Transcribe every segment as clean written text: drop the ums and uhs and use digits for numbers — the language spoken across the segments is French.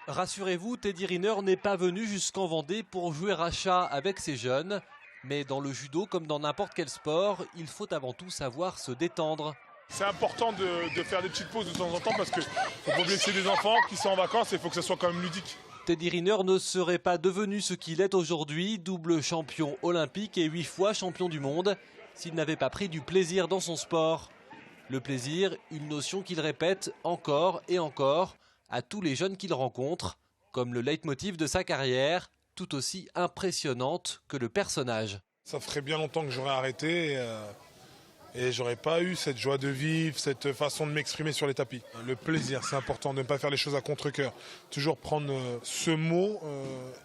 Rassurez-vous, Teddy Riner n'est pas venu jusqu'en Vendée pour jouer à chat avec ses jeunes. Mais dans le judo, comme dans n'importe quel sport, il faut avant tout savoir se détendre. C'est important de faire des petites pauses de temps en temps parce qu'il ne faut pas blesser des enfants qui sont en vacances et il faut que ça soit quand même ludique. Teddy Riner ne serait pas devenu ce qu'il est aujourd'hui, double champion olympique et 8 fois champion du monde, s'il n'avait pas pris du plaisir dans son sport. Le plaisir, une notion qu'il répète encore et encore à tous les jeunes qu'il rencontre, comme le leitmotiv de sa carrière, tout aussi impressionnante que le personnage. Ça ferait bien longtemps que j'aurais arrêté et j'aurais pas eu cette joie de vivre, cette façon de m'exprimer sur les tapis. Le plaisir, c'est important de ne pas faire les choses à contre-cœur. Toujours prendre ce mot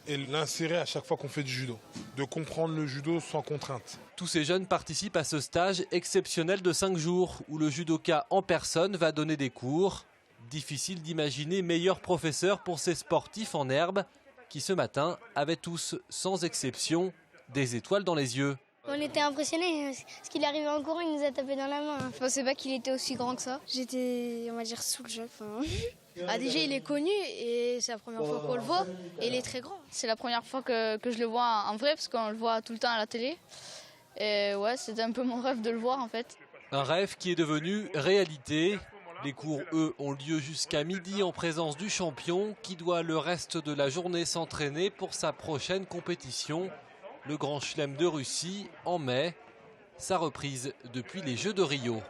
et l'insérer à chaque fois qu'on fait du judo. De comprendre le judo sans contrainte. Tous ces jeunes participent à ce stage exceptionnel de 5 jours où le judoka en personne va donner des cours. Difficile d'imaginer meilleur professeur pour ces sportifs en herbe qui ce matin avaient tous, sans exception, des étoiles dans les yeux. On était impressionnés, parce qu'il est arrivé en courant, il nous a tapé dans la main. Je pensais pas qu'il était aussi grand que ça. J'étais, on va dire, sous le choc. Déjà, il est connu et c'est la première fois qu'on le voit et il est très grand. C'est la première fois que je le vois en vrai parce qu'on le voit tout le temps à la télé. Et ouais, c'était un peu mon rêve de le voir en fait. Un rêve qui est devenu réalité. Les cours, eux, ont lieu jusqu'à midi en présence du champion qui doit le reste de la journée s'entraîner pour sa prochaine compétition. Le Grand Chelem de Russie en mai, sa reprise depuis les Jeux de Rio.